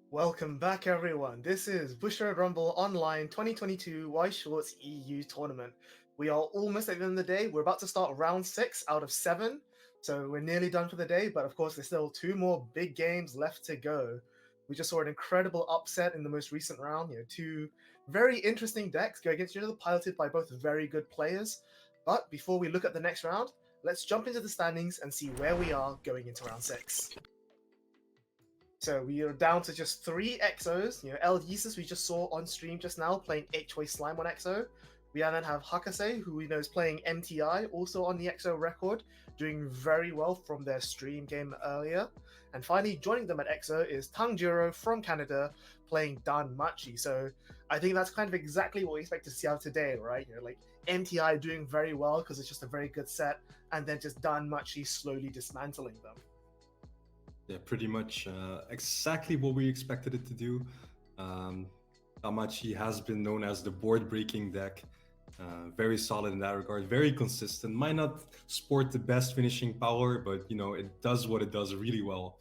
Welcome back, everyone. This is Bushiroad Rumble Online 2022 Y Shorts EU Tournament. We are almost at the end of the day. We're about to start round 6 out of 7, so we're nearly done for the day, but of course, there's still 2 more big games left to go. We just saw an incredible upset in the most recent round. Two very interesting decks go against each other, piloted by both very good players. But before we look at the next round, let's jump into the standings and see where we are going into round 6. So we are down to just 3 EXOs. El Yeezus we just saw on stream just now playing H-Way Slime on EXO. We then have Hakase, who we know is playing MTI, also on the EXO record, doing very well from their stream game earlier. And finally, joining them at EXO is Tanjiro from Canada, playing Danmachi. So I think that's kind of exactly what we expect to see out today, right? Like MTI doing very well because it's just a very good set, and then just Danmachi slowly dismantling them. Yeah, pretty much exactly what we expected it to do. Danmachi has been known as the board-breaking deck. Very solid in that regard, very consistent. Might not sport the best finishing power, but it does what it does really well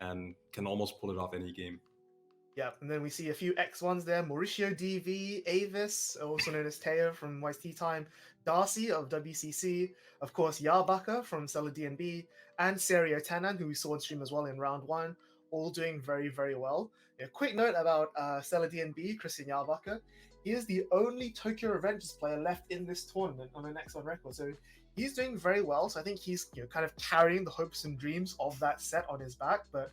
and can almost pull it off any game. Yeah, and then we see a few X1s there. Mauricio DV, Avis, also known as Teo from YT Time, Darcy of WCC, of course Yabaka from Cellar DNB, and Serio Tanan, who we saw on stream as well in round 1, all doing very, very well. Quick note about Cellar DNB, Christian Yabaka. He is the only Tokyo Revengers player left in this tournament on an X1 record, so he's doing very well. So I think he's kind of carrying the hopes and dreams of that set on his back, but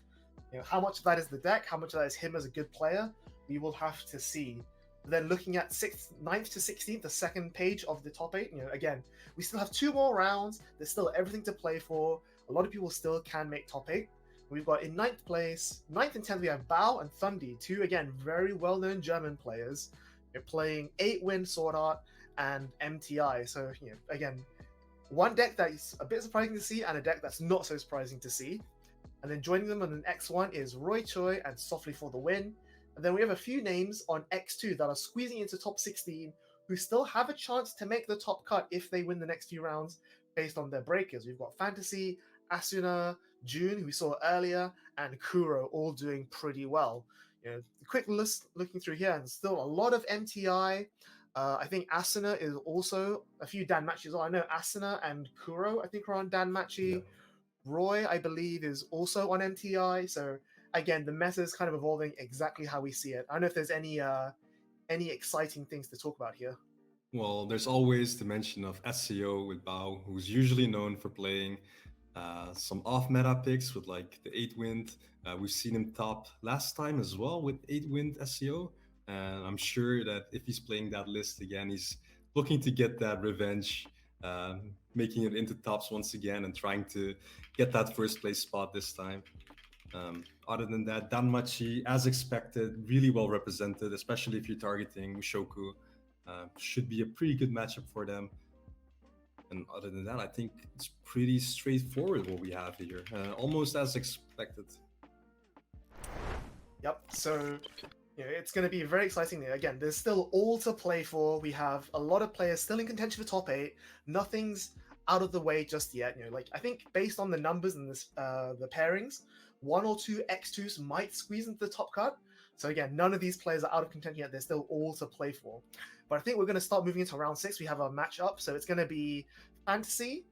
how much of that is the deck, how much of that is him as a good player, we will have to see. But then looking at 9th to 16th, the second page of the top 8, again, we still have 2 more rounds. There's still everything to play for. A lot of people still can make top 8. We've got in 9th place, 9th and 10th, we have Bao and Thundi, 2, again, very well-known German players. You're playing 8-win Sword Art and MTI. So, again, one deck that is a bit surprising to see and a deck that's not so surprising to see. And then joining them on an X1 is Roy Choi and Softly for the Win. And then we have a few names on X2 that are squeezing into top 16 who still have a chance to make the top cut if they win the next few rounds based on their breakers. We've got Fantasy, Asuna, June, who we saw earlier, and Kuro all doing pretty well. Quick list looking through here, and still a lot of MTI. I think Asuna is also a few Danmachi as well. I know Asuna and Kuro, I think, are on Danmachi. Yeah. Roy, I believe, is also on MTI. So again, the meta is kind of evolving exactly how we see it. I don't know if there's any exciting things to talk about here. Well, there's always the mention of SCO with Bao, who's usually known for playing some off-meta picks with like the 8-wind. We've seen him top last time as well with 8-wind SCO. And I'm sure that if he's playing that list again, he's looking to get that revenge, making it into tops once again and trying to get that first place spot this time. Other than that, Danmachi, as expected, really well represented, especially if you're targeting Mushoku. Should be a pretty good matchup for them. And other than that, I think it's pretty straightforward what we have here, almost as expected. Yep, so it's going to be very exciting. Again, there's still all to play for. We have a lot of players still in contention for top 8. Nothing's out of the way just yet. I think based on the numbers and this, the pairings, 1 or 2 X2s might squeeze into the top cut. So again, none of these players are out of contention yet. They're still all to play for. But I think we're going to start moving into round 6. We have a matchup. So it's going to be Fantasy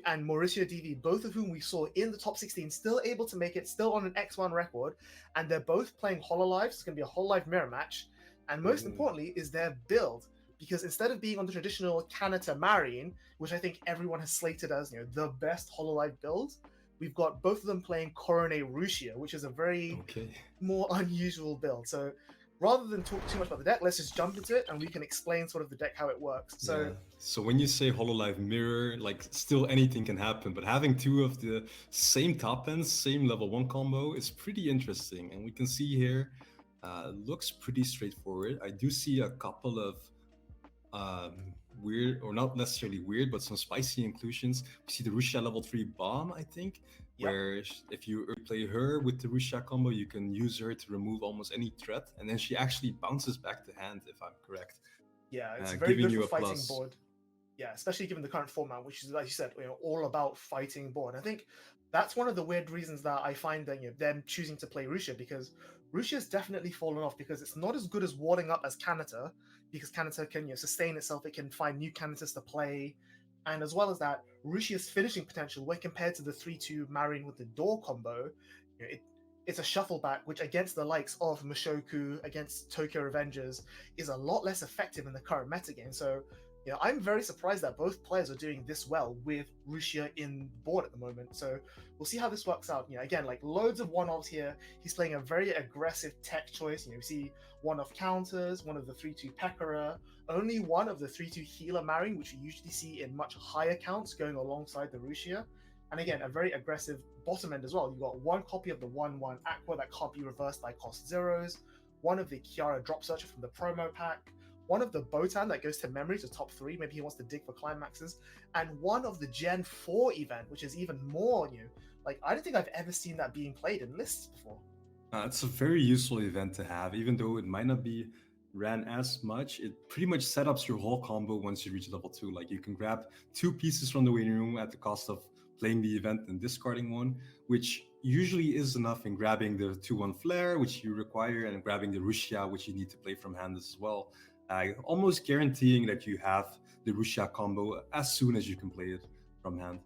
and Mauricio DV, both of whom we saw in the top 16, still able to make it, still on an X1 record. And they're both playing Hololive. It's going to be a Hololive mirror match. And most importantly is their build. Because instead of being on the traditional Kanata Marine, which I think everyone has slated as the best Hololive build, we've got both of them playing Korone Rushia, which is a very more unusual build. So rather than talk too much about the deck, let's just jump into it and we can explain sort of the deck, how it works. So when you say Hololive Mirror, like still anything can happen, but having 2 of the same top ends, same level 1 combo is pretty interesting. And we can see here, looks pretty straightforward. I do see a couple of weird, or not necessarily weird, but some spicy inclusions. We see the Rushia level 3 bomb, I think, where if you play her with the Rushia combo, you can use her to remove almost any threat, and then she actually bounces back to hand, if I'm correct. Yeah, it's very good for fighting board. Yeah, especially given the current format, which is, like you said, all about fighting board. I think that's one of the weird reasons that I find that them choosing to play Rusia, because Rusia's definitely fallen off because it's not as good as warding up as Kanata, because Kanata can sustain itself, it can find new Kanatas to play, and as well as that, Rusia's finishing potential, when compared to the 3-2 Marine with the door combo, it's a shuffle back, which against the likes of Mushoku, against Tokyo Revengers, is a lot less effective in the current metagame. So I'm very surprised that both players are doing this well with Rusia in board at the moment. So we'll see how this works out. Again, like loads of one-offs here. He's playing a very aggressive tech choice. We see one-off counters, one of the 3-2 Pekara, only one of the 3-2 healer Marine, which we usually see in much higher counts going alongside the Rusia. And again, a very aggressive bottom end as well. You've got one copy of the 1-1 Aqua that can't be reversed by cost zeros, one of the Kiara Drop Searcher from the promo pack, one of the Botan that goes to memory to top 3, maybe he wants to dig for climaxes, and one of the Gen 4 event, which is even more new. Like, I don't think I've ever seen that being played in lists before. It's a very useful event to have, even though it might not be ran as much. It pretty much set up your whole combo once you reach level 2. Like, you can grab 2 pieces from the waiting room at the cost of playing the event and discarding one, which usually is enough in grabbing the 2-1 Flare, which you require, and grabbing the Rushia, which you need to play from hand as well. Almost guaranteeing that you have the Rushia combo as soon as you can play it from hand.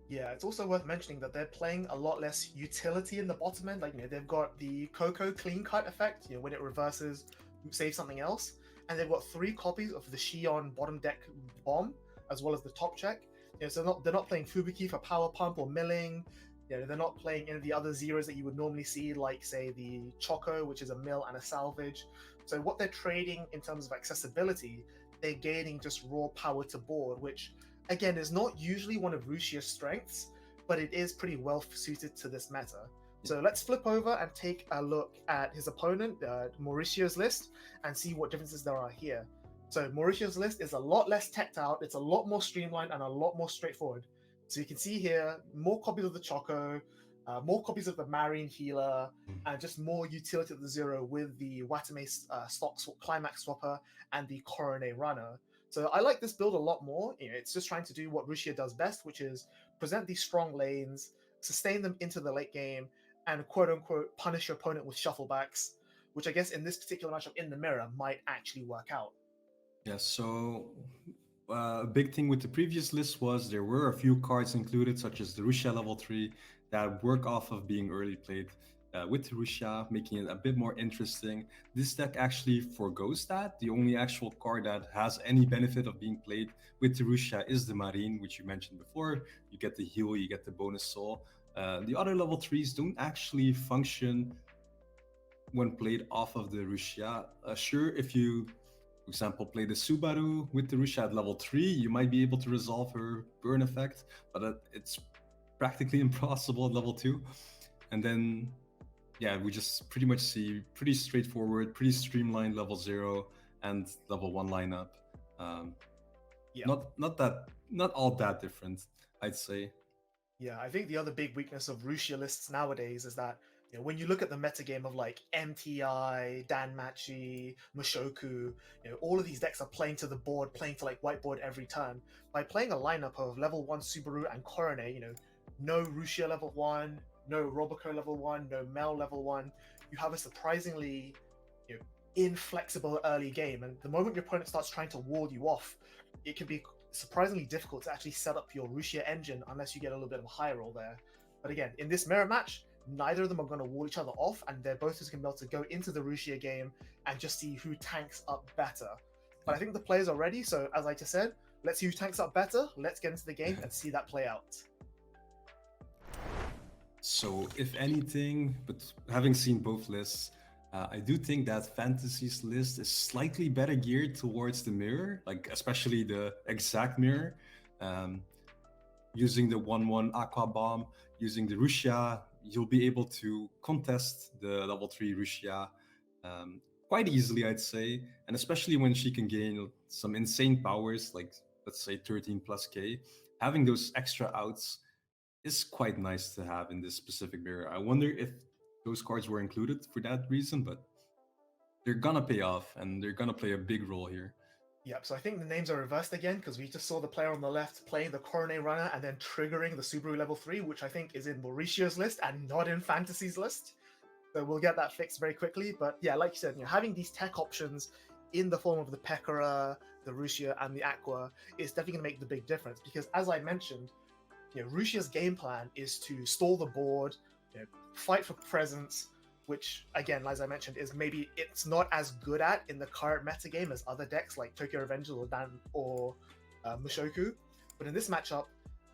Yeah, it's also worth mentioning that they're playing a lot less utility in the bottom end. Like, they've got the Coco clean cut effect, when it reverses, save something else. And they've got 3 copies of the Shion bottom deck bomb, as well as the top check. So they're not playing Fubuki for power pump or milling. They're not playing any of the other zeros that you would normally see, like, say, the Choco, which is a mill and a salvage. So what they're trading in terms of accessibility, they're gaining just raw power to board, which, again, is not usually one of Rusia's strengths, but it is pretty well suited to this meta. So let's flip over and take a look at his opponent, Mauricio's list, and see what differences there are here. So Mauricio's list is a lot less teched out, it's a lot more streamlined and a lot more straightforward. So you can see here, more copies of the Choco, more copies of the Marine Healer, and just more utility of the Zero with the Watame Climax Swapper and the Coronet Runner. So I like this build a lot more. It's just trying to do what Rusia does best, which is present these strong lanes, sustain them into the late game, and quote-unquote punish your opponent with shufflebacks, which I guess in this particular matchup in the mirror might actually work out. Yeah, so a big thing with the previous list was there were a few cards included, such as the Rusia level 3, that work off of being early played with Rusia, making it a bit more interesting. This deck actually forgoes that. The only actual card that has any benefit of being played with the Rusia is the Marine, which you mentioned before. You get the heal, you get the bonus soul. The other level 3s don't actually function when played off of the Rusia. Sure, if you, for example, play the Subaru with the Rusia at level 3, you might be able to resolve her burn effect, but it's practically impossible at level 2. And then, yeah, we just pretty much see pretty straightforward, pretty streamlined level 0 and level 1 lineup. Yeah. Not all that different, I'd say. Yeah, I think the other big weakness of Rusia lists nowadays is that when you look at the metagame of like MTI, Danmachi, Mushoku, all of these decks are playing to the board, playing to like whiteboard every turn. By playing a lineup of level 1 Subaru and Coronet, no Rusia level 1, no Roboco level 1, no Mel level 1, you have a surprisingly inflexible early game. And the moment your opponent starts trying to ward you off, it can be surprisingly difficult to actually set up your Rusia engine unless you get a little bit of a high roll there. But again, in this mirror match, neither of them are going to wall each other off, and they're both just going to be able to go into the Rusia game and just see who tanks up better. But I think the players are ready, so as I just said, let's see who tanks up better, let's get into the game and see that play out. So, if anything, but having seen both lists, I do think that Fantasy's list is slightly better geared towards the mirror, like especially the exact mirror. Using the 1-1 Aqua Bomb, using the Rusia, you'll be able to contest the level 3 Rusia quite easily, I'd say. And especially when she can gain some insane powers, like let's say 13 plus K, having those extra outs is quite nice to have in this specific mirror. I wonder if those cards were included for that reason, but they're gonna pay off and they're gonna play a big role here. Yep, so I think the names are reversed again because we just saw the player on the left playing the Coronet Runner and then triggering the Subaru level 3, which I think is in Mauricio's list and not in Fantasy's list. So we'll get that fixed very quickly. But yeah, like you said, having these tech options in the form of the Pekora, the Rusia, and the Aqua is definitely going to make the big difference because, as I mentioned, Rusia's game plan is to stall the board, fight for presence, which again, as I mentioned, is maybe it's not as good at in the current metagame as other decks like Tokyo Revengers or Mushoku. But in this matchup,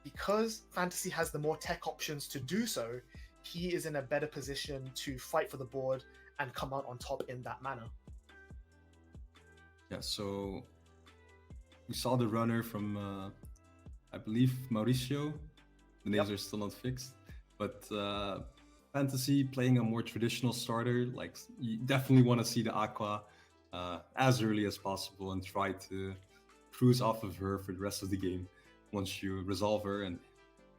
because Fantasy has the more tech options to do so, he is in a better position to fight for the board and come out on top in that manner. Yeah, so we saw the runner from, I believe, Mauricio. The names are still not fixed. But Fantasy playing a more traditional starter, like you definitely want to see the Aqua as early as possible and try to cruise off of her for the rest of the game once you resolve her and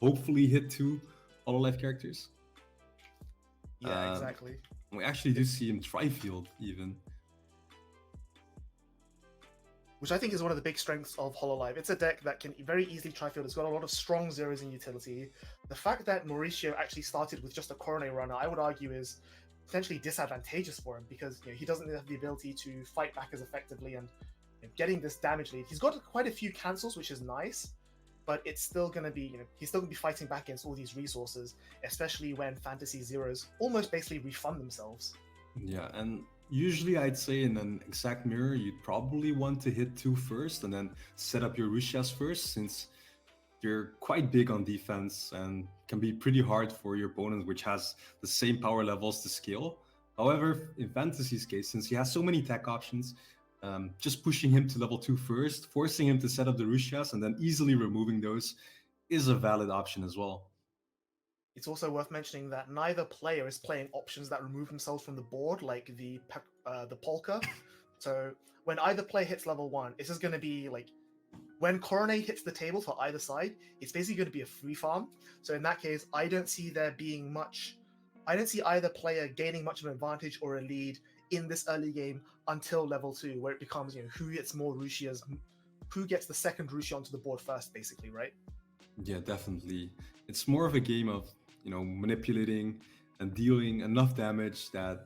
hopefully hit 2 Hololive characters. Yeah, exactly. We actually do see him tri-field even. Which I think is one of the big strengths of Hololive. It's a deck that can very easily tri-field. It's got a lot of strong zeros in utility. The fact that Mauricio actually started with just a Coronet Runner, I would argue, is potentially disadvantageous for him because he doesn't have the ability to fight back as effectively and getting this damage lead. He's got quite a few cancels, which is nice, but it's still going to be, he's still going to be fighting back against all these resources, especially when Fantasy Zeros almost basically refund themselves. Yeah, and usually I'd say in an exact mirror, you'd probably want to hit 2 first and then set up your Rusias first, since you're quite big on defense and can be pretty hard for your opponent, which has the same power levels to scale. However, in Fantasy's case, since he has so many tech options, just pushing him to level 2 first, forcing him to set up the Rusias, and then easily removing those is a valid option as well. It's also worth mentioning that neither player is playing options that remove themselves from the board, like the Polka. So when either player hits level 1, it's just going to be like, when Coronet hits the table for either side, it's basically going to be a free farm. So in that case, I don't see there being much. I don't see either player gaining much of an advantage or a lead in this early game until level 2, where it becomes, who gets more Rusias, who gets the second Rusia onto the board first, basically, right? Yeah, definitely. It's more of a game of, manipulating and dealing enough damage that,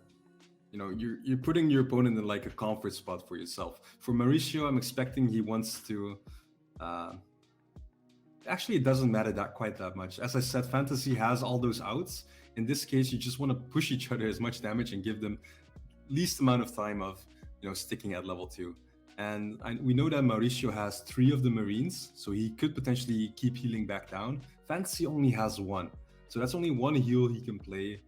you're putting your opponent in like a comfort spot for yourself. For Mauricio, I'm expecting he wants to. Actually, it doesn't matter quite that much. As I said, Fantasy has all those outs. In this case, you just want to push each other as much damage and give them least amount of time of, sticking at level 2. And we know that Mauricio has 3 of the Marines, so he could potentially keep healing back down. Fantasy only has 1, so that's only 1 heal he can play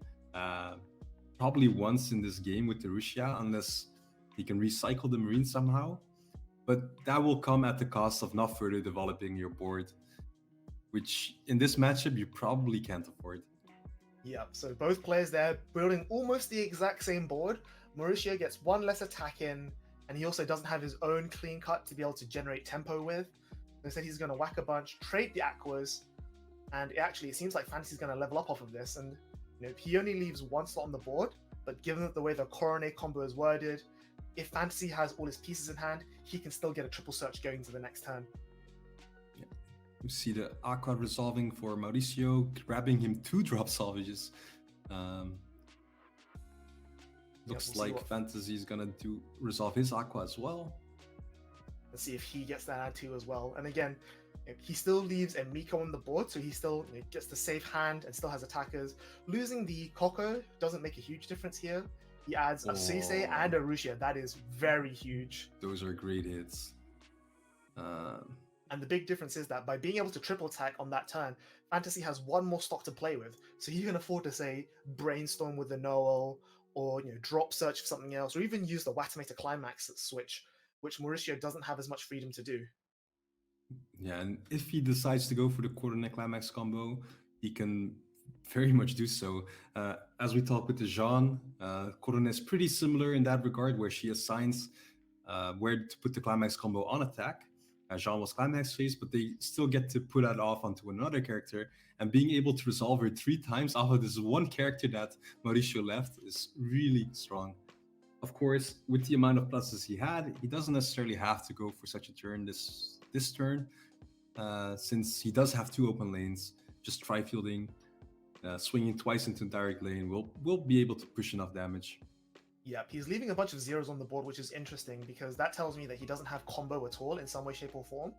probably once in this game with the Rusia, unless he can recycle the Marine somehow. But that will come at the cost of not further developing your board, which in this matchup you probably can't afford. Yeah, so both players there building almost the exact same board. Mauricio gets 1 less attack in, and he also doesn't have his own clean cut to be able to generate tempo with. Instead, he's going to whack a bunch, trade the Aquas, and it seems like Fantasy's going to level up off of this. And he only leaves 1 slot on the board, but given the way the Coronet combo is worded, if Fantasy has all his pieces in hand, he can still get a triple search going to the next turn. Yeah. You see the Aqua resolving for Mauricio, grabbing him 2 drop salvages. Looks like Fantasy is gonna resolve his Aqua as well. Let's see if he gets that add 2 as well. And again, he still leaves a Miko on the board, so he still gets the safe hand and still has attackers. Losing the Koko doesn't make a huge difference here. He adds a Seisei and a Rusia. That is very huge. Those are great hits. And the big difference is that by being able to triple attack on that turn, Fantasy has 1 more stock to play with. So he can afford to, say, brainstorm with the Noel, or drop search for something else, or even use the Watamata Climax switch, which Mauricio doesn't have as much freedom to do. Yeah, and if he decides to go for the Coronet Climax combo, he can very much do so. As we talked with the Jean, Coronet is pretty similar in that regard, where she assigns where to put the Climax combo on attack. Jean was Climax phase, but they still get to put that off onto another character, and being able to resolve her 3 times off of this 1 character that Mauricio left is really strong. of course, with the amount of pluses he had, he doesn't necessarily have to go for such a turn this turn, since he does have two open lanes. Just try fielding, swinging twice into direct lane will be able to push enough damage. Yep, he's leaving a bunch of zeros on the board, which is interesting because that tells me that he doesn't have combo at all in some way, shape, or form.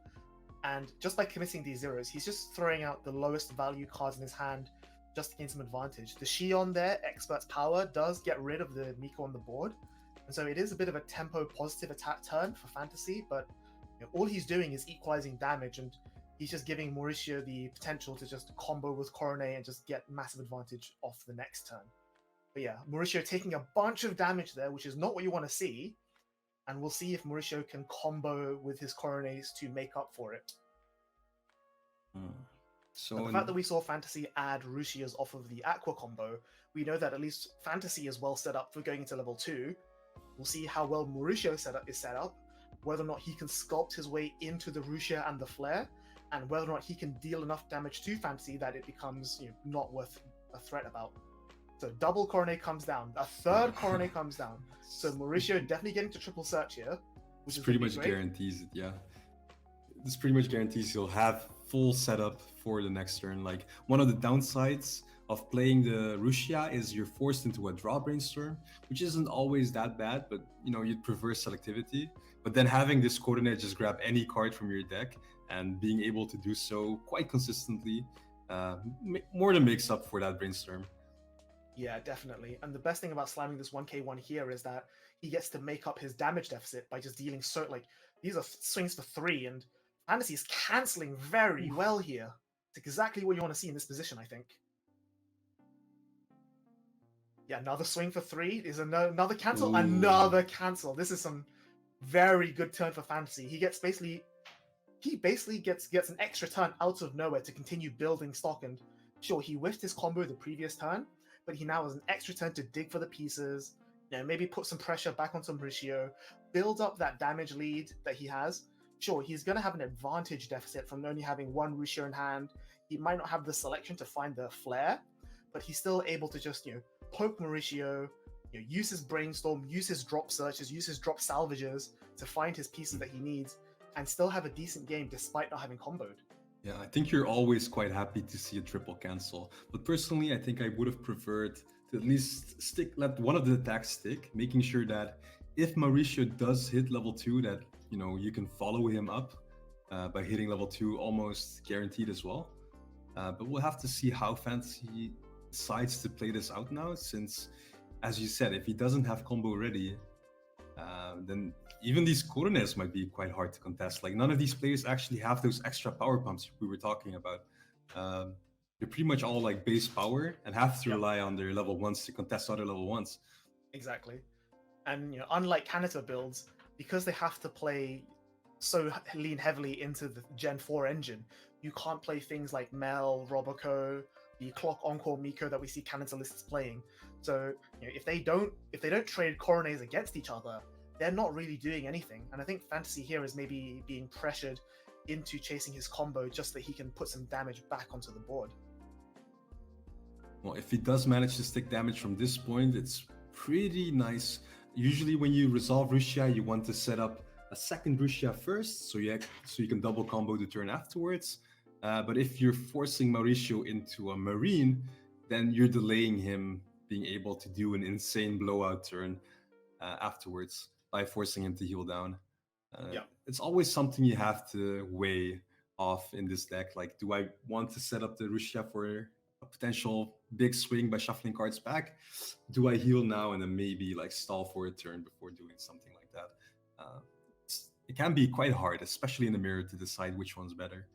And just by committing these zeros, he's just throwing out the lowest value cards in his hand just to gain some advantage. The Shion there, Expert's Power, does get rid of the Miko on the board. And so it is a bit of a tempo positive attack turn for Fantasy, but all he's doing is equalizing damage, and he's just giving Mauricio the potential to just combo with Coronet and just get massive advantage off the next turn. But yeah, Mauricio taking a bunch of damage there, which is not what you want to see. And we'll see if Mauricio can combo with his Coronets to make up for it. So But the fact that we saw Fantasy add Russia's off of the Aqua combo, we know that at least Fantasy is well set up for going into level 2. We'll see how well Mauricio is set up, whether or not he can sculpt his way into the Russia and the Flare, and whether or not he can deal enough damage to Fantasy that it becomes not worth a threat about. So double Coronet comes down, a third Coronet comes down. So Mauricio definitely getting to triple search here, which This is pretty gonna be much great. guarantees it, yeah. This pretty much guarantees he'll have full setup for the next turn. Like, one of the downsides of playing the Rushia is you're forced into a draw brainstorm, which isn't always that bad, but you'd prefer selectivity. But then having this coordinate just grab any card from your deck and being able to do so quite consistently more than makes up for that brainstorm. Yeah, definitely. And the best thing about slamming this 1k1 here is that he gets to make up his damage deficit by just dealing these are swings for 3, and Fantasy is cancelling very well here. It's exactly what you want to see in this position, I think. Yeah, another swing for 3 is another cancel, Ooh. another cancel. This is some very good turn for Fantasy. He basically gets an extra turn out of nowhere to continue building stock, and sure, he whiffed his combo the previous turn, but he now has an extra turn to dig for the pieces, maybe put some pressure back onto Mauricio, build up that damage lead that he has. Sure, he's going to have an advantage deficit from only having one Mauricio in hand. He might not have the selection to find the flare, but he's still able to just, poke Mauricio, use his brainstorm, use his drop searches, use his drop salvages to find his pieces that he needs, and still have a decent game despite not having comboed. Yeah, I think you're always quite happy to see a triple cancel. But personally, I think I would have preferred to at least let one of the attacks stick, making sure that if Mauricio does hit level 2, that you can follow him up by hitting level 2 almost guaranteed as well. But we'll have to see how Fantasy decides to play this out now, since, as you said, if he doesn't have combo ready, then even these coordinates might be quite hard to contest. Like, none of these players actually have those extra power pumps we were talking about. They're pretty much all like base power and have to rely on their level 1s to contest other level 1s. Exactly. And unlike Kanata builds, because they have to play lean heavily into the Gen 4 engine, you can't play things like Mel, Roboco, the Clock Encore Miko that we see Kanata lists playing. So if they don't trade Coronets against each other, they're not really doing anything. And I think Fantasy here is maybe being pressured into chasing his combo just so that he can put some damage back onto the board. Well, if he does manage to stick damage from this point, it's pretty nice. Usually when you resolve Rushia, you want to set up a second Rushia first, so you can double combo the turn afterwards. But if you're forcing Mauricio into a Marine, then you're delaying him being able to do an insane blowout turn afterwards by forcing him to heal down. It's always something you have to weigh off in this deck. Like, do I want to set up the Rushia for a potential big swing by shuffling cards back? Do I heal now and then maybe like stall for a turn before doing something like that? It can be quite hard, especially in the mirror, to decide which one's better.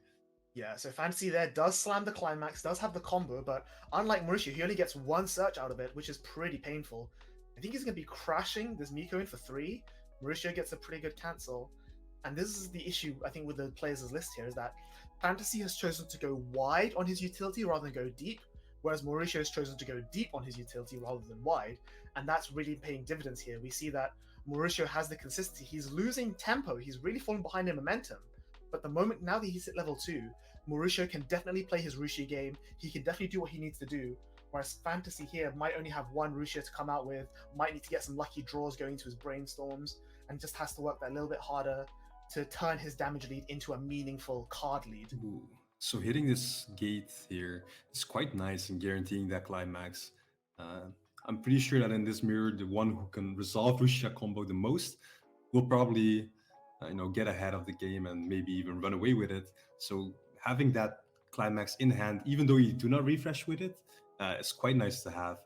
Yeah, so Fantasy there does slam the climax, does have the combo, but unlike Mauricio, he only gets one search out of it, which is pretty painful. I think he's going to be crashing this Miko in for 3. Mauricio gets a pretty good cancel. And this is the issue, I think, with the players' list here, is that Fantasy has chosen to go wide on his utility rather than go deep, whereas Mauricio has chosen to go deep on his utility rather than wide, and that's really paying dividends here. We see that Mauricio has the consistency. He's losing tempo. He's really falling behind in momentum. But the moment now that he's at level 2, Mauricio can definitely play his Rushi game. He can definitely do what he needs to do. Whereas Fantasy here might only have one Rusia to come out with, might need to get some lucky draws going to his brainstorms, and just has to work that a little bit harder to turn his damage lead into a meaningful card lead. Ooh. So hitting this gate here is quite nice in guaranteeing that climax. Uh, I'm pretty sure that in this mirror, the one who can resolve Rusia combo the most will probably, get ahead of the game and maybe even run away with it. So having that climax in hand, even though you do not refresh with it, is quite nice to have.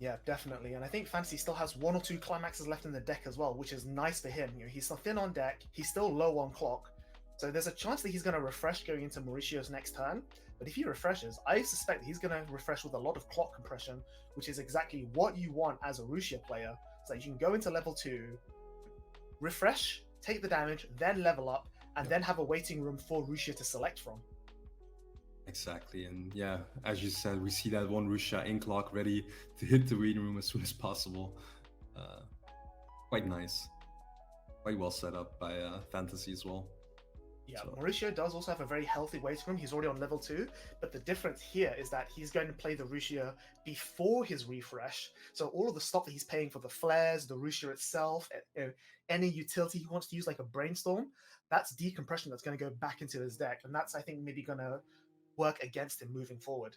Yeah, definitely. And I think Fantasy still has one or two climaxes left in the deck as well, which is nice for him. He's still thin on deck, he's still low on clock. So there's a chance that he's going to refresh going into Mauricio's next turn. But if he refreshes, I suspect he's going to refresh with a lot of clock compression, which is exactly what you want as a Rusia player. So you can go into level 2, refresh, take the damage, then level up, and then have a waiting room for Rusia to select from. Exactly, and yeah, as you said, we see that one Rusia in clock ready to hit the waiting room as soon as possible. Quite nice, quite well set up by Fantasy as well. Yeah, So- Mauricio does also have a very healthy waiting room. He's already on level 2, but the difference here is that he's going to play the Rusia before his refresh. So all of the stuff that he's paying for the flares, the Rusia itself, any utility he wants to use like a brainstorm, that's decompression that's going to go back into his deck, and that's I think maybe going to work against him moving forward.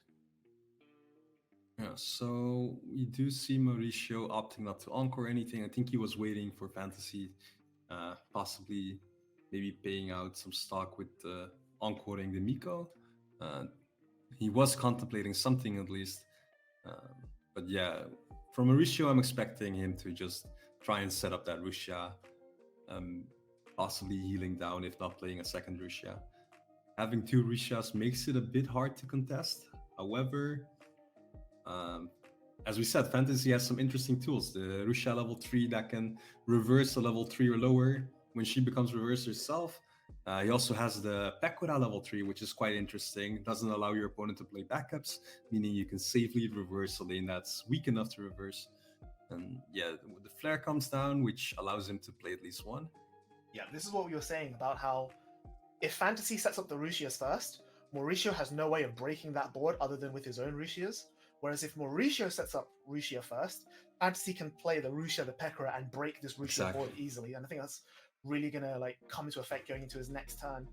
Yeah, so we do see Mauricio opting not to encore anything. I think he was waiting for Fantasy, possibly maybe paying out some stock with encoring the Miko. He was contemplating something at least. But yeah, from Mauricio, I'm expecting him to just try and set up that Rusia, possibly healing down if not playing a second Rusia. Having two Rusias makes it a bit hard to contest. However, as we said, Fantasy has some interesting tools. The Rusia level 3 that can reverse a level 3 or lower when she becomes reversed herself. He also has the Pekora level 3, which is quite interesting. It doesn't allow your opponent to play backups, meaning you can safely reverse a lane that's weak enough to reverse. And yeah, the flare comes down, which allows him to play at least one. Yeah, this is what we were saying about how if Fantasy sets up the Rusias first, Mauricio has no way of breaking that board other than with his own Rusias. Whereas if Mauricio sets up Rusia first, Fantasy can play the Rusia, the Pekora, and break this Rusia board easily. And I think that's really going to come into effect going into his next turn.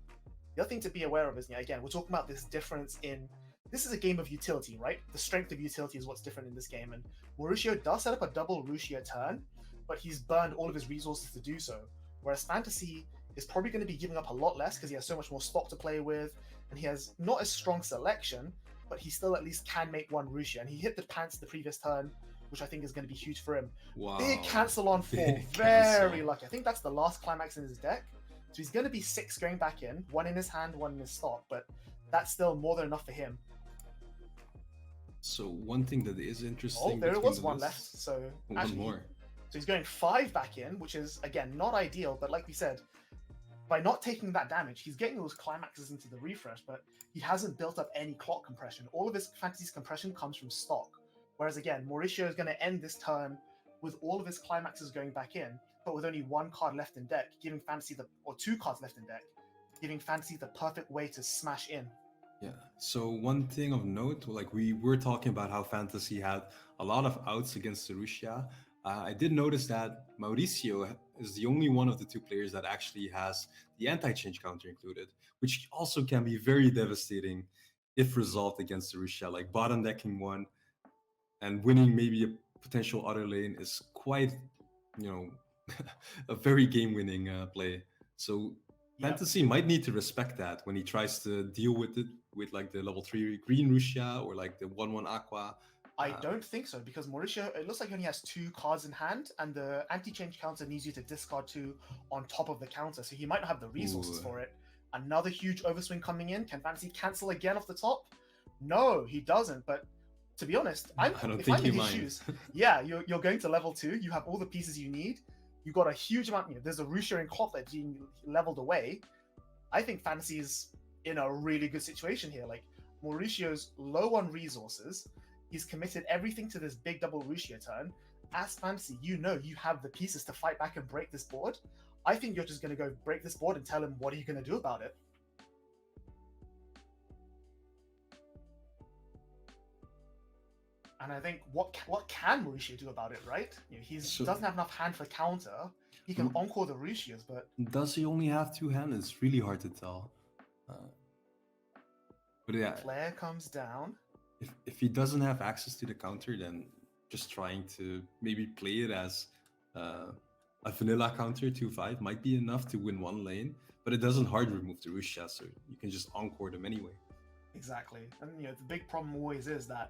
The other thing to be aware of is, again, we're talking about this difference in... This is a game of utility, right? The strength of utility is what's different in this game. And Mauricio does set up a double Rusia turn, but he's burned all of his resources to do so. Whereas Fantasy is probably going to be giving up a lot less because he has so much more stock to play with, and he has not as strong selection, but he still at least can make one Rusia. And he hit the pants the previous turn, which I think is going to be huge for him. Wow. Big cancel on 4. Big Very cancel. lucky. I think that's the last climax in his deck. So he's going to be 6 going back in, 1 in his hand, 1 in his stock, but that's still more than enough for him. So one thing that is interesting... Oh, there was between one the left. lists- So One actually, more. So he's going 5 back in, which is, again, not ideal, but like we said, by not taking that damage, he's getting those climaxes into the refresh, but he hasn't built up any clock compression. All of his Fantasy's compression comes from stock. Whereas again, Mauricio is going to end this turn with all of his climaxes going back in, but with only 1 card left in deck, giving Fantasy or 2 cards left in deck, giving Fantasy the perfect way to smash in. Yeah. So one thing of note, like we were talking about how Fantasy had a lot of outs against the Rusia. I did notice that Mauricio is the only one of the 2 players that actually has the anti-change counter included, which also can be very devastating if resolved against the Rusia. Like bottom decking one and winning maybe a potential other lane is quite, a very game-winning play. So Yep. Fantasy might need to respect that when he tries to deal with it with like the level 3 green Rusia or like the 1/1 Aqua. I don't think so, because Mauricio, it looks like he only has 2 cards in hand, and the anti-change counter needs you to discard 2 on top of the counter, so he might not have the resources Ooh. for it. Another huge overswing coming in. Can Fantasy cancel again off the top? No, he doesn't, but to be honest, I don't if think I'm he in his minds. shoes, yeah, you're going to level 2, you have all the pieces you need, you got a huge amount, there's a Rusia and Cloth that's being leveled away. I think Fantasy is in a really good situation here. Like, Mauricio's low on resources, he's committed everything to this big double Rusia turn. As Fantasy, you have the pieces to fight back and break this board. I think you're just going to go break this board and tell him, what are you going to do about it? And I think what can Mauricio do about it, right? He So doesn't have enough hand for counter. He can encore the Russias, but does he only have two hands? It's really hard to tell. Uh, but yeah, Flare comes down. if he doesn't have access to the counter, then just trying to maybe play it as a vanilla counter 2-5 might be enough to win one lane, but it doesn't hard remove the Rusia, so you can just encore them anyway. Exactly, and the big problem always is that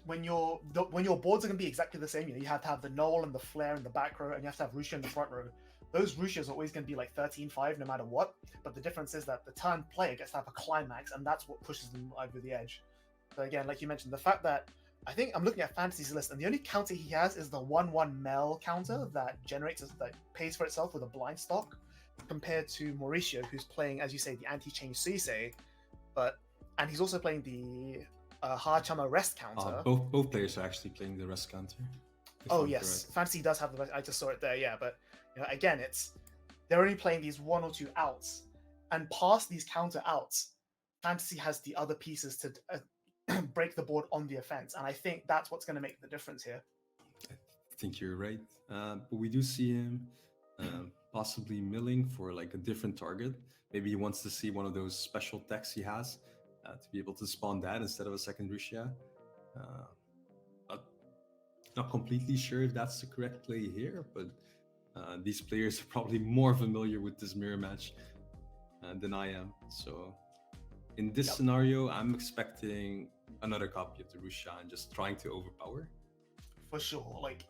when your boards are going to be exactly the same, you have to have the Null and the Flare in the back row, and you have to have Rusia in the front row. Those Rusias are always going to be like 13-5 no matter what, but the difference is that the turn player gets to have a climax, and that's what pushes them over the edge. So again, like you mentioned, the fact that I think I'm looking at Fantasy's list, and the only counter he has is the 1/1 Mel counter that that pays for itself with a blind stock, compared to Mauricio, who's playing, as you say, the anti-change Suisei, and he's also playing the Hachama rest counter. Both players are actually playing the rest counter. Oh yes, correct. Fantasy does have the rest. I just saw it there, yeah. But again, they're only playing these 1 or 2 outs, and past these counter outs, Fantasy has the other pieces to break the board on the offense, and I think that's what's going to make the difference here. I think you're right, but we do see him possibly milling for like a different target. Maybe he wants to see one of those special techs he has to be able to spawn that instead of a second Rusia. Not completely sure if that's the correct play here, but these players are probably more familiar with this mirror match than I am. So in this scenario, I'm expecting another copy of the Rusia and just trying to overpower. For sure. Like,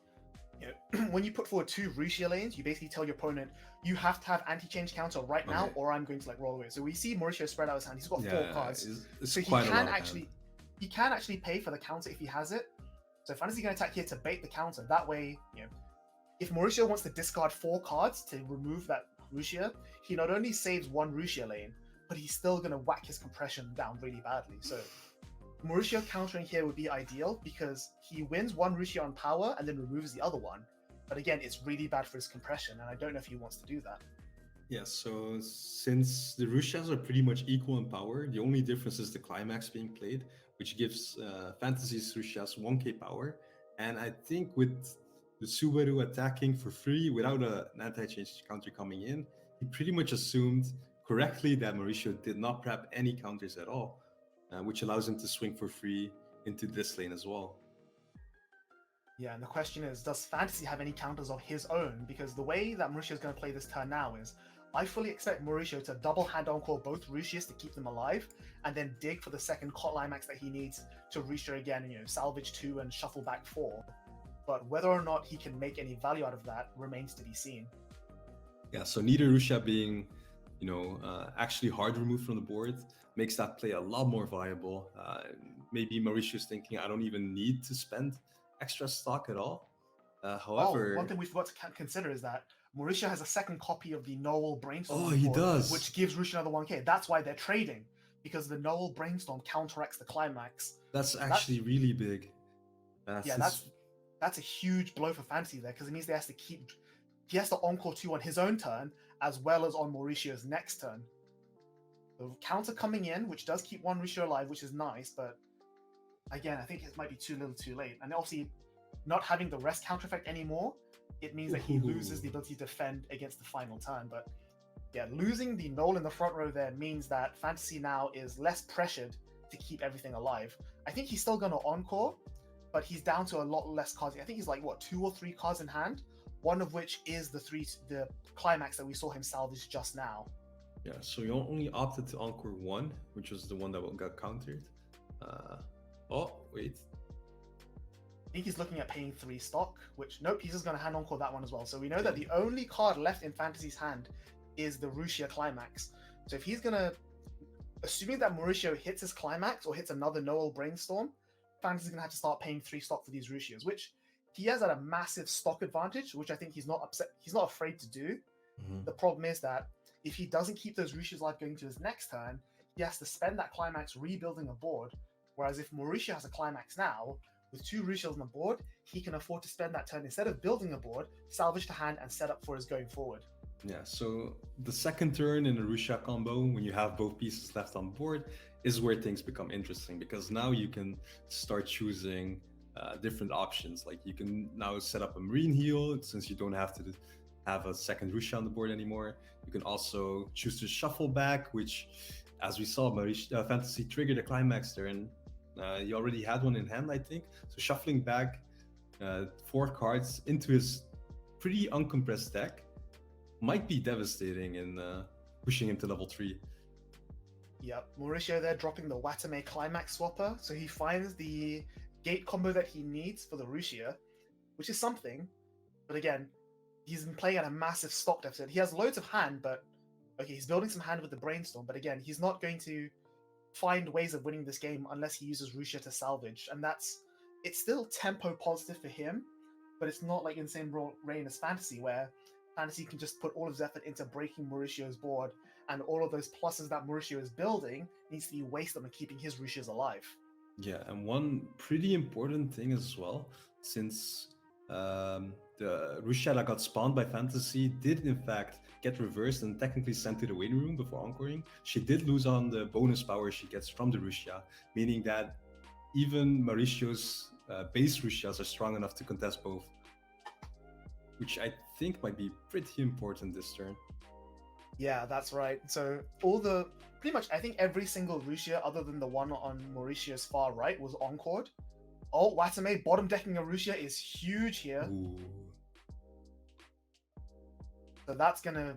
when you put forward 2 Rusia lanes, you basically tell your opponent, you have to have anti-change counter right now, or I'm going to roll away. So we see Mauricio spread out his hand. He's got 4 cards. It's so he can actually pay for the counter if he has it. So Fantasy can attack here to bait the counter. That way, if Mauricio wants to discard 4 cards to remove that Rusia, he not only saves 1 Rusia lane, but he's still going to whack his compression down really badly. So Mauricio countering here would be ideal because he wins 1 Rusia on power and then removes the other one. But again, it's really bad for his compression, and I don't know if he wants to do that. Yeah, so since the Rusias are pretty much equal in power, the only difference is the climax being played, which gives Fantasy's Rusias 1k power. And I think with the Subaru attacking for free without an anti-change counter coming in, he pretty much assumed correctly that Mauricio did not prep any counters at all, which allows him to swing for free into this lane as well. Yeah, and the question is, does Fantasy have any counters of his own? Because the way that Mauricio is going to play this turn now is, I fully expect Mauricio to double hand encore both Rusias to keep them alive, and then dig for the second climax that he needs to Rusia again, salvage 2 and shuffle back 4. But whether or not he can make any value out of that remains to be seen. Yeah, so neither Rusia being, actually hard removed from the board makes that play a lot more viable. Maybe Mauricio's thinking, I don't even need to spend extra stock at all. However, one thing we forgot to consider is that Mauricio has a second copy of the Noel Brainstorm. Oh, he does. Which gives Rusia another 1k. That's why they're trading, because the Noel Brainstorm counteracts the climax. That's actually really big. That's a huge blow for Fantasy there, because it means he has to encore 2 on his own turn, as well as on Mauricio's next turn. The counter coming in, which does keep 1 Rusia alive, which is nice, but again, I think it might be too little too late. And obviously, not having the rest counter effect anymore, it means that he loses the ability to defend against the final turn. But yeah, losing the Null in the front row there means that Fantasy now is less pressured to keep everything alive. I think he's still going to encore, but he's down to a lot less cards. I think he's like, 2 or 3 cards in hand, one of which is the climax that we saw him salvage just now. Yeah, so you only opted to encore 1, which was the one that got countered. Oh, wait. I think he's looking at paying 3 stock, which nope, he's just going to hand encore that one as well. So we know that the only card left in Fantasy's hand is the Rusia climax. So if he's going to, assuming that Mauricio hits his climax or hits another Noel Brainstorm, Fantasy's going to have to start paying 3 stock for these Rusias, which he has at a massive stock advantage, which I think he's not afraid to do. Mm-hmm. The problem is that if he doesn't keep those Rusias alive going to his next turn, he has to spend that climax rebuilding a board. Whereas if Mauricio has a climax now, with 2 Rusias on the board, he can afford to spend that turn, instead of building a board, salvage the hand and set up for his going forward. Yeah, so the second turn in a Rusia combo, when you have both pieces left on board, is where things become interesting, because now you can start choosing different options. Like you can now set up a Marine heal since you don't have to have a second Rusha on the board anymore. You can also choose to shuffle back, which, as we saw, Fantasy triggered a climax turn. He already had one in hand, I think. So shuffling back 4 cards into his pretty uncompressed deck might be devastating in pushing him to level 3. Yep, Mauricio there dropping the Watame Climax Swapper, so he finds the gate combo that he needs for the Rushia, which is something. But again, he's been playing at a massive stock deficit. He has loads of hand, but okay, he's building some hand with the Brainstorm, but again, he's not going to find ways of winning this game unless he uses Rushia to salvage, and it's still tempo positive for him, but it's not like in the same reign as Fantasy, where Fantasy can just put all of his effort into breaking Mauricio's board, and all of those pluses that Mauricio is building needs to be wasted on keeping his Rushias alive. Yeah, and one pretty important thing as well, since the Rushia that got spawned by Fantasy did in fact get reversed and technically sent to the waiting room before encoring, she did lose on the bonus power she gets from the Rushia, meaning that even Mauricio's base Rushias are strong enough to contest both, which I think might be pretty important this turn. Yeah, that's right. So pretty much I think every single Rushia other than the one on Mauricio's far right was encored. Oh, Watame bottom decking a Rushia is huge here. Ooh. So that's gonna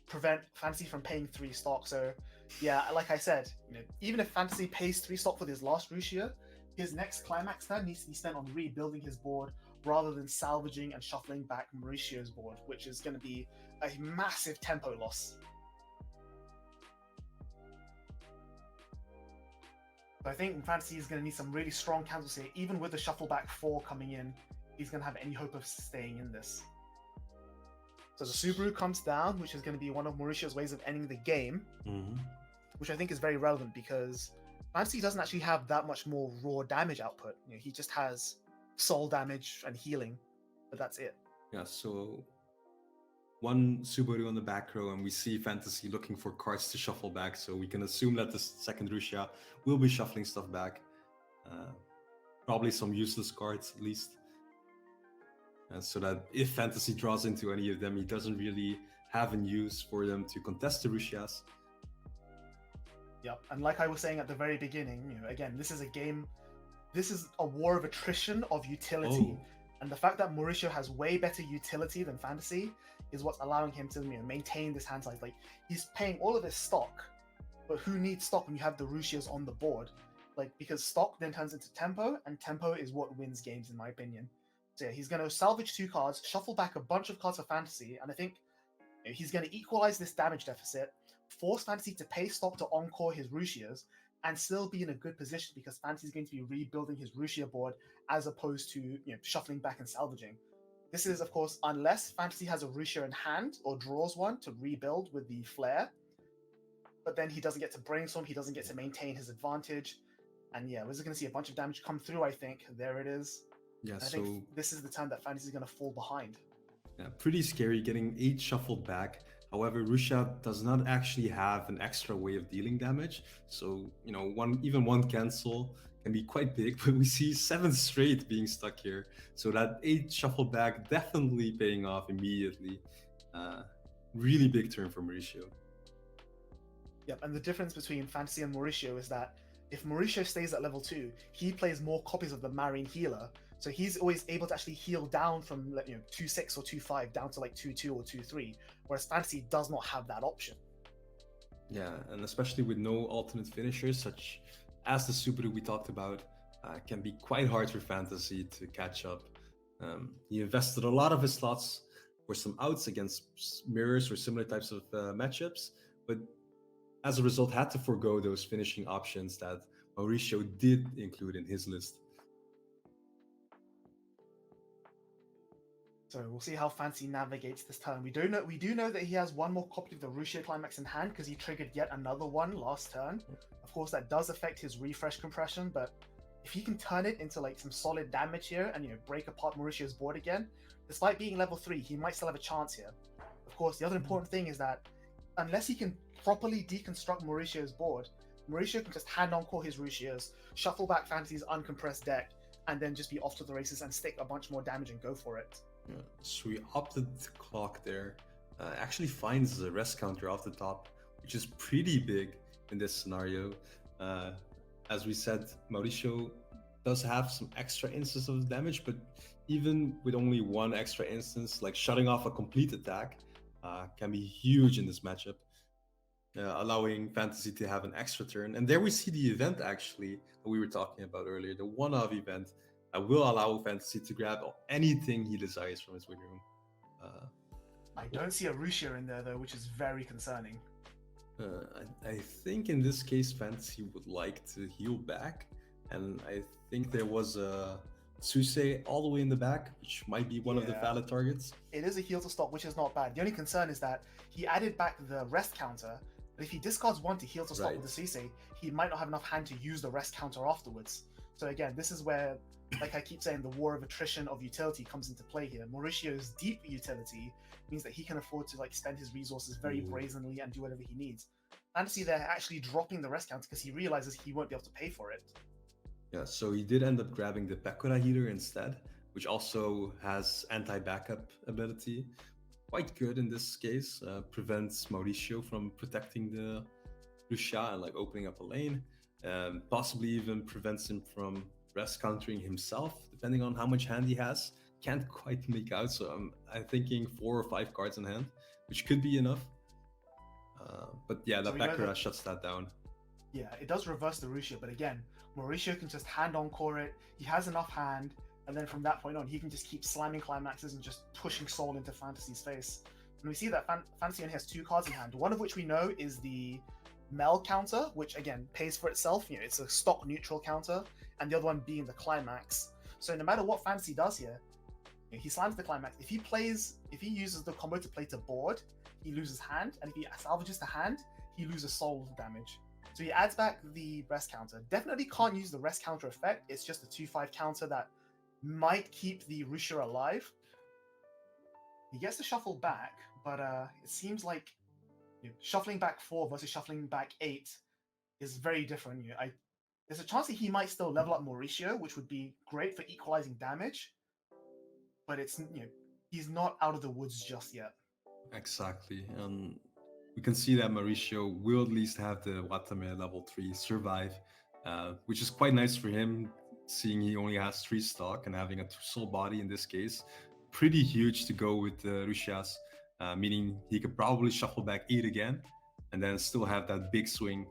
prevent Fantasy from paying 3 stock. So yeah, like I said, even if Fantasy pays 3 stock for his last Rushia, his next climax turn needs to be spent on rebuilding his board rather than salvaging and shuffling back Mauricio's board, which is going to be a massive tempo loss. So I think Fantasy is going to need some really strong cancels here. Even with the shuffle back 4 coming in, he's going to have any hope of staying in this. So the Subaru comes down, which is going to be one of Mauricio's ways of ending the game, which I think is very relevant because Fantasy doesn't actually have that much more raw damage output. He just has soul damage and healing, but that's it. Yeah, so one Subaru on the back row, and we see Fantasy looking for cards to shuffle back, so we can assume that the second Rushia will be shuffling stuff back. Probably some useless cards, at least. So that if Fantasy draws into any of them, he doesn't really have an use for them to contest the Rushias. Yep, and like I was saying at the very beginning, again, this is a war of attrition of utility. And the fact that Mauricio has way better utility than Fantasy is what's allowing him to maintain this hand size. Like, he's paying all of his stock, but who needs stock when you have the Rushias on the board? Like, because stock then turns into tempo, and tempo is what wins games, in my opinion. So yeah, he's going to salvage 2 cards, shuffle back a bunch of cards for Fantasy, and I think he's going to equalize this damage deficit, force Fantasy to pay stock to encore his Rushias, and still be in a good position because Fantasy is going to be rebuilding his Rushia board as opposed to shuffling back and salvaging. This is, of course, unless Fantasy has a Rushia in hand or draws one to rebuild with the Flare, but then he doesn't get to Brainstorm, he doesn't get to maintain his advantage, and yeah, we're just going to see a bunch of damage come through, I think. There it is. Yeah, I think this is the time that Fantasy is going to fall behind. Yeah, pretty scary getting 8 shuffled back. However, Rushia does not actually have an extra way of dealing damage. So, even one cancel can be quite big, but we see 7 straight being stuck here. So that 8 shuffle back definitely paying off immediately. Really big turn for Mauricio. Yep, and the difference between Fantasy and Mauricio is that if Mauricio stays at level 2, he plays more copies of the Marine Healer. So he's always able to actually heal down from 2-6 or 2-5 down to 2-2 or 2-3, whereas Fantasy does not have that option. Yeah, and especially with no alternate finishers, such as the Subaru we talked about, can be quite hard for Fantasy to catch up. He invested a lot of his slots for some outs against mirrors or similar types of matchups, but as a result had to forego those finishing options that Mauricio did include in his list. So we'll see how Fantasy navigates this turn. We do know that he has one more copy of the Rushia Climax in hand because he triggered yet another one last turn. Of course, that does affect his refresh compression, but if he can turn it into some solid damage here and break apart Mauricio's board again, despite being level 3, he might still have a chance here. Of course, the other important thing is that unless he can properly deconstruct Mauricio's board, Mauricio can just hand on core his Rushias, shuffle back Fantasy's uncompressed deck, and then just be off to the races and stick a bunch more damage and go for it. Yeah. So we opted the clock there. Actually finds the rest counter off the top, which is pretty big in this scenario. Uh, as we said, Mauricio does have some extra instances of damage, but even with only one extra instance, like shutting off a complete attack, can be huge in this matchup, allowing Fantasy to have an extra turn. And there we see the event actually that we were talking about earlier, the one-off event that will allow Fantasy to grab anything he desires from his Wigger Room. I don't see a Rushia in there though, which is very concerning. I think in this case, Fantasy would like to heal back, and I think there was a Suse all the way in the back, which might be one of the Yeah. valid targets. It is a heal to stop, which is not bad. The only concern is that he added back the rest counter, but if he discards one to heal to stop Right. with the Suisei, he might not have enough hand to use the rest counter afterwards. So again, this is where, like I keep saying, the war of attrition of utility comes into play here. Mauricio's deep utility means that he can afford to like spend his resources very Ooh. brazenly and do whatever he needs. Fantasy they're actually dropping the rest counter because he realizes he won't be able to pay for it. Yeah, so he did end up grabbing the Pekora healer instead, which also has anti-backup ability. Quite good in this case. Prevents Mauricio from protecting the Lucia and like opening up a lane. Possibly even prevents him from rest countering himself, depending on how much hand he has. Can't quite make out, so I'm thinking 4 or 5 cards in hand, which could be enough. But yeah, the So we know Pekora that- shuts that down. Yeah, it does reverse the Rushia, but again, Mauricio can just hand on core it. He has enough hand, and then from that point on, he can just keep slamming climaxes and just pushing Soul into Fantasy's face. And we see that Fantasy only has 2 cards in hand, one of which we know is the Mel counter, which again pays for itself. You know, it's a stock neutral counter, and the other one being the climax. So no matter what Fantasy does here, you know, he slams the climax. If he uses the combo to play to board, he loses hand, and if he salvages the hand, he loses soul damage. So he adds back the rest counter. Definitely can't use the rest counter effect. It's just a 2/5 counter that might keep the Rusha alive. He gets to shuffle back, but it seems like shuffling back 4 versus shuffling back 8 is very different. There's a chance that he might still level up Mauricio, which would be great for equalizing damage, but it's he's not out of the woods just yet. Exactly. And we can see that Mauricio will at least have the Watame level 3 survive, which is quite nice for him, seeing he only has 3 stock and having a 2 soul body in this case. Pretty huge to go with the Rushias, meaning he could probably shuffle back 8 again and then still have that big swing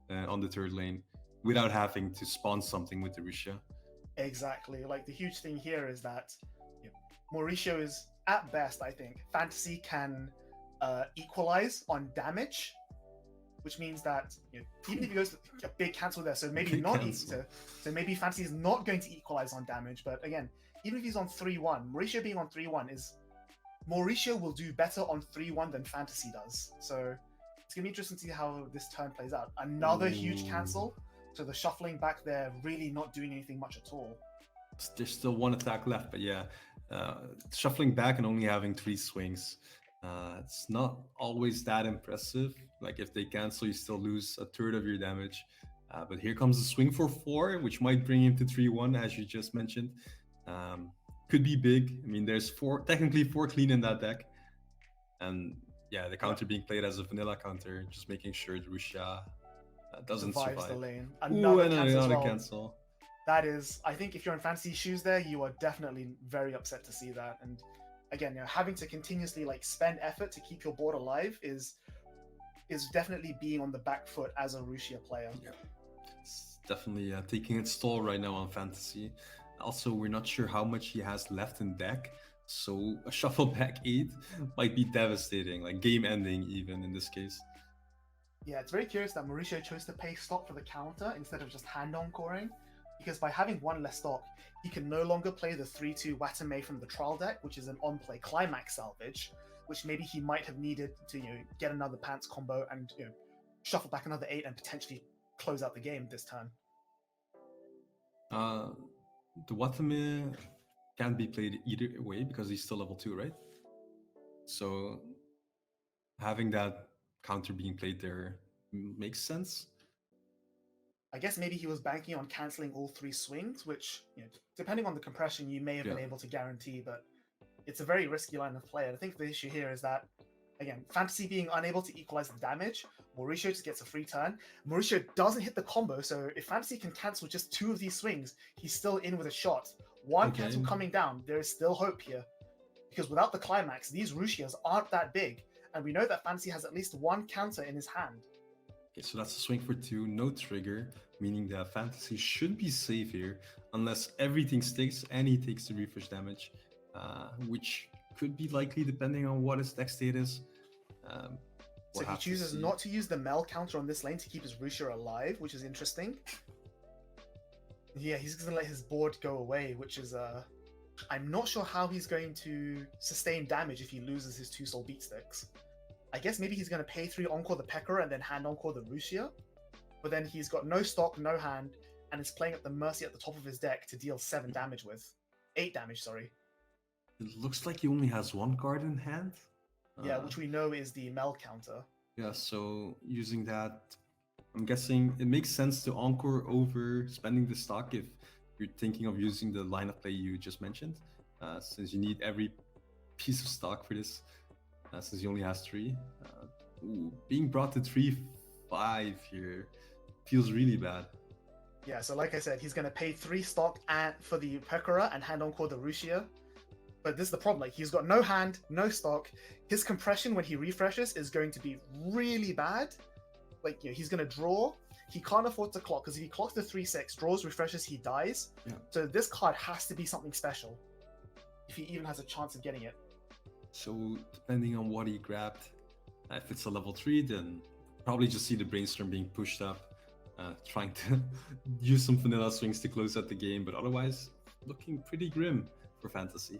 on the third lane without having to spawn something with the Rushia. Exactly. Like the huge thing here is that Mauricio is at best, I think, Fantasy can equalize on damage, which means that even if he goes a big cancel there, so maybe Big not cancel. so maybe Fantasy is not going to equalize on damage. But again, even if he's on 3-1, Mauricio being on 3-1 is Mauricio will do better on 3-1 than Fantasy does. So it's gonna be interesting to see how this turn plays out. Another huge Ooh. cancel. So the shuffling back there really not doing anything much at all. There's still 1 attack left, but yeah, shuffling back and only having 3 swings, it's not always that impressive. Like if they cancel, you still lose a third of your damage. But here comes the swing for 4, which might bring him to 3-1, as you just mentioned. Could be big. I mean, there's technically 4 clean in that deck, and yeah, the counter being played as a vanilla counter, just making sure the Rusha doesn't Survives survive. the lane. Ooh, Another and cancel as another well. cancel. That is, I think, if you're in Fantasy shoes, there you are definitely very upset to see that. And again, having to continuously like spend effort to keep your board alive is definitely being on the back foot as a Rushia player. Yeah, it's definitely taking its toll right now on Fantasy. Also, we're not sure how much he has left in deck, so a shuffle back 8 might be devastating, like game ending even in this case. Yeah, it's very curious that Mauricio chose to pay stock for the counter instead of just hand-on coring, because by having 1 less stock, he can no longer play the 3-2 Watame from the trial deck, which is an on-play climax salvage, which maybe he might have needed to get another pants combo and shuffle back another 8 and potentially close out the game this turn. The Watame can be played either way because he's still level 2, right? So having that counter being played there makes sense. I guess maybe he was banking on canceling all 3 swings, which, depending on the compression, you may have been Yeah. able to guarantee, but it's a very risky line of play. And I think the issue here is that, again, Fantasy being unable to equalize the damage, Mauricio just gets a free turn. Mauricio doesn't hit the combo, so if Fantasy can cancel just 2 of these swings, he's still in with a shot. One Okay. cancel coming down, there is still hope here. Because without the climax, these Rushias aren't that big, and we know that Fantasy has at least 1 counter in his hand. Okay, so that's a swing for 2, no trigger, meaning that Fantasy should be safe here, unless everything sticks and he takes the refresh damage, which could be likely depending on what his deck state is. So he chooses not to use the Mel counter on this lane to keep his Rushia alive, which is interesting. Yeah, he's going to let his board go away, which is... I'm not sure how he's going to sustain damage if he loses his 2 soul beat sticks. I guess maybe he's going to pay 3 encore the Pekora and then hand encore the Rushia. But then he's got no stock, no hand, and is playing at the Mercy at the top of his deck to deal 7 damage with. 8 damage, sorry. It looks like he only has 1 card in hand. Yeah, which we know is the Mel counter. Yeah, so using that, I'm guessing it makes sense to encore over spending the stock if you're thinking of using the line of play you just mentioned, since you need every piece of stock for this, since he only has 3. Being brought to 3-5 here feels really bad. Yeah, so like I said, he's going to pay 3 stock for the Pekora and hand encore the Rushia. But this is the problem, like he's got no hand, no stock. His compression when he refreshes is going to be really bad. Like, he's going to draw. He can't afford to clock, because if he clocks the 3-6, draws, refreshes, he dies. Yeah. So this card has to be something special, if he even has a chance of getting it. So depending on what he grabbed, if it's a level 3, then probably just see the Brainstorm being pushed up, trying to use some vanilla swings to close out the game, but otherwise looking pretty grim for Fantasy.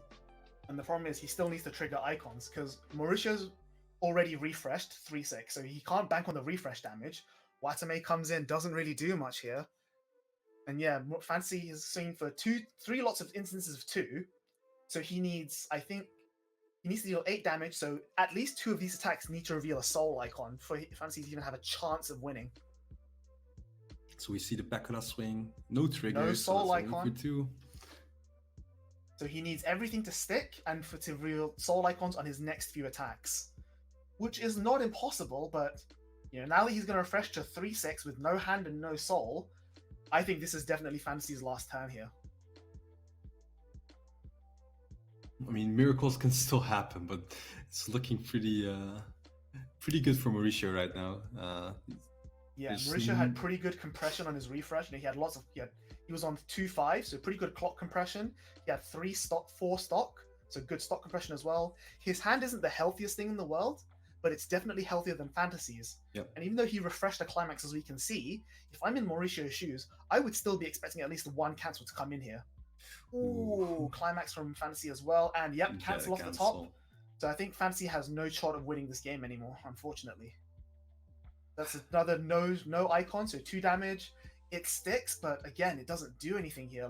And the problem is he still needs to trigger icons, because Mauricio's already refreshed 3-6, so he can't bank on the refresh damage. Watame comes in, doesn't really do much here. And yeah, Fantasy is swinging for 3 lots of instances of 2. So he needs, I think, he needs to deal 8 damage, so at least 2 of these attacks need to reveal a soul icon for Fantasy to even have a chance of winning. So we see the Pekora swing, no trigger, No so soul that's only icon. for 2. So he needs everything to stick and to reveal soul icons on his next few attacks. Which is not impossible, but now that he's going to refresh to 3-6 with no hand and no soul, I think this is definitely Fantasy's last turn here. I mean, miracles can still happen, but it's looking pretty good for Mauricio right now. Yeah, Mauricio had pretty good compression on his refresh. He had lots of he was on 2-5, so pretty good clock compression. He had 4 stock, so good stock compression as well. His hand isn't the healthiest thing in the world, but it's definitely healthier than Fantasy's. Yep. And even though he refreshed the climax, as we can see, if I'm in Mauricio's shoes, I would still be expecting at least 1 cancel to come in here. Ooh, climax from Fantasy as well, and yep, cancel off the top. So I think Fantasy has no shot of winning this game anymore, unfortunately. That's another no icon, so 2 damage. It sticks, but again, it doesn't do anything here.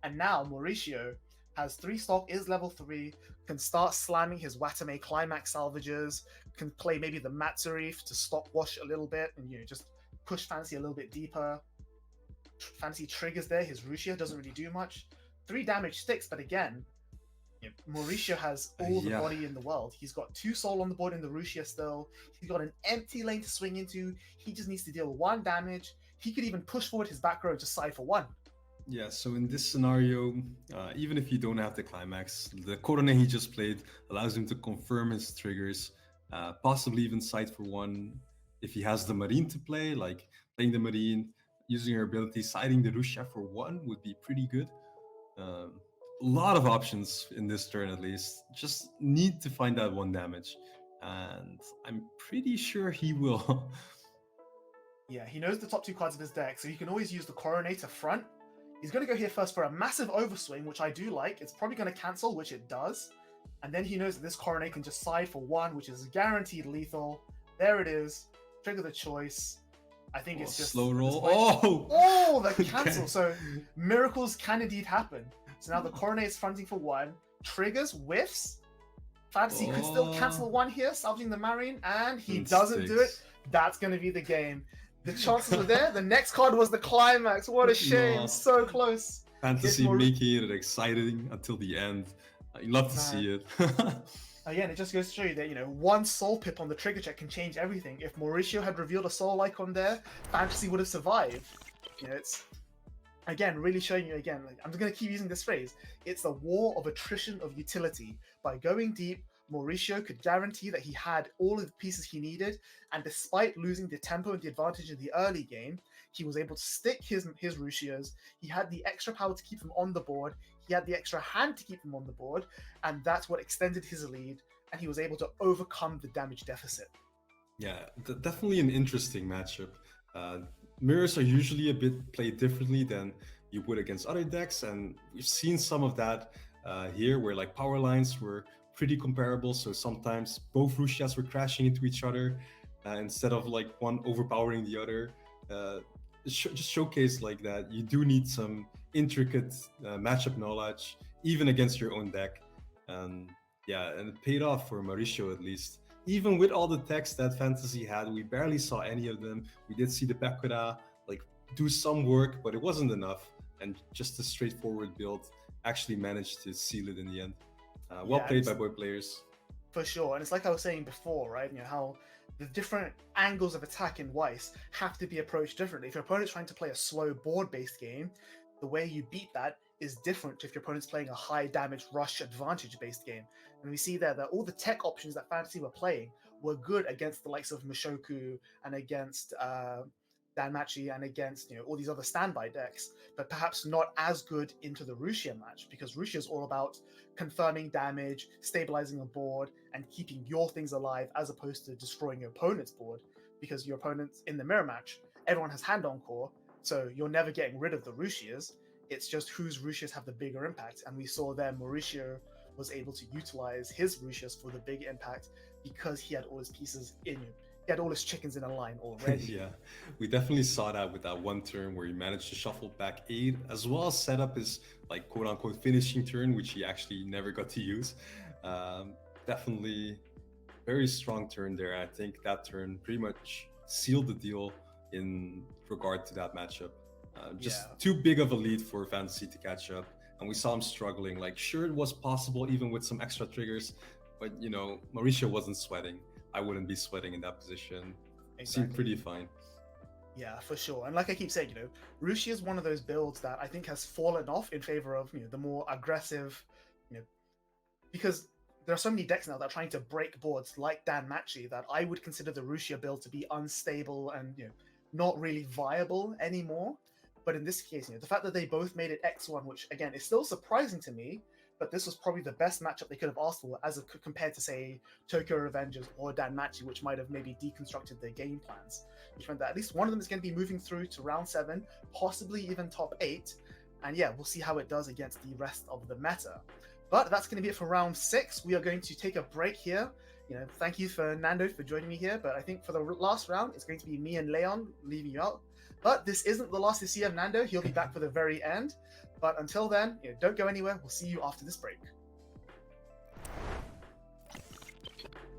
And now Mauricio has 3 stock, is level 3, can start slamming his Watame climax salvages, can play maybe the Matsuri to stop wash a little bit, and just push Fantasy a little bit deeper. Fantasy triggers there, his Rushia doesn't really do much. 3 damage sticks, but again, Mauricio has all the body in the world. He's got 2 soul on the board in the Rushia still. He's got an empty lane to swing into. He just needs to deal 1 damage. He could even push forward his back row to side for 1. Yeah, so in this scenario, even if you don't have the climax, the Korone he just played allows him to confirm his triggers, possibly even side for 1 if he has the Marine to play, like playing the Marine, using your ability, siding the Rushia for 1 would be pretty good. A lot of options in this turn at least. Just need to find that 1 damage. And I'm pretty sure he will. Yeah, he knows the top 2 cards of his deck, so he can always use the Coronator front. He's going to go here first for a massive overswing, which I do like. It's probably going to cancel, which it does. And then he knows that this Coronet can just side for 1, which is guaranteed lethal. There it is. Trigger the choice. I think it's just... slow roll. The cancel. So miracles can indeed happen. So now the Coronet is fronting for 1. Triggers, whiffs. Fantasy could still cancel 1 here, salvaging the Marine, and he doesn't do it. That's going to be the game. The chances were there. The next card was the climax. What a shame. No. So close. Fantasy Maur- making it exciting until the end. You love to Man. see it. Again, it just goes to show you that, one soul pip on the trigger check can change everything. If Mauricio had revealed a soul icon there, Fantasy would have survived. It's, again, really showing you again, like, I'm just going to keep using this phrase. It's a war of attrition of utility. By going deep, Mauricio could guarantee that he had all of the pieces he needed, and despite losing the tempo and the advantage in the early game, he was able to stick his Rusios. He had the extra power to keep them on the board. He had the extra hand to keep them on the board, and that's what extended his lead, and he was able to overcome the damage deficit. Yeah, definitely an interesting matchup. Mirrors are usually a bit played differently than you would against other decks, and we've seen some of that here, where like power lines were pretty comparable. So sometimes both Rusias were crashing into each other instead of like one overpowering the other. Just showcase like that you do need some intricate matchup knowledge even against your own deck, and yeah, and it paid off for Mauricio at least. Even with all the text that Fantasy had, we barely saw any of them. We did see the Bakura like do some work, but it wasn't enough, and just a straightforward build actually managed to seal it in the end. Well played by both players. For sure, and it's like I was saying before, right? How the different angles of attack in Weiss have to be approached differently. If your opponent's trying to play a slow board-based game, the way you beat that is different if your opponent's playing a high damage rush advantage-based game. And we see there that all the tech options that Fantasy were playing were good against the likes of Mushoku and against Danmachi and against all these other standby decks, but perhaps not as good into the Rusia match, because Rusia is all about confirming damage, stabilizing a board, and keeping your things alive as opposed to destroying your opponent's board, because your opponent's in the mirror match, everyone has hand on core, so you're never getting rid of the Rusias. It's just whose Rusias have the bigger impact, and we saw there Mauricio was able to utilize his Rusias for the big impact because he had all his pieces in him. He had all his chickens in a line already. Yeah, we definitely saw that with that one turn where he managed to shuffle back 8, as well as set up his like quote-unquote finishing turn, which he actually never got to use. Definitely very strong turn there. I think that turn pretty much sealed the deal in regard to that matchup. Too big of a lead for Fantasy to catch up, and we saw him struggling. Like, sure, it was possible even with some extra triggers, but Mauricio wasn't sweating. I wouldn't be sweating in that position. Exactly. Seemed pretty fine. Yeah, for sure. And like I keep saying, Rushi is one of those builds that I think has fallen off in favor of the more aggressive, because there are so many decks now that are trying to break boards like Danmachi that I would consider the Rusia build to be unstable and not really viable anymore. But in this case, the fact that they both made it X1, which again is still surprising to me, but this was probably the best matchup they could have asked for compared to, say, Tokyo Revengers or Danmachi, which might have maybe deconstructed their game plans, which meant that at least one of them is going to be moving through to round 7, possibly even top 8, and yeah, we'll see how it does against the rest of the meta. But that's going to be it for round 6. We are going to take a break here. Thank you for Nando for joining me here, but I think for the last round, it's going to be me and Leon leaving you out. But this isn't the last you see of Nando. He'll be back for the very end. But until then, don't go anywhere. We'll see you after this break.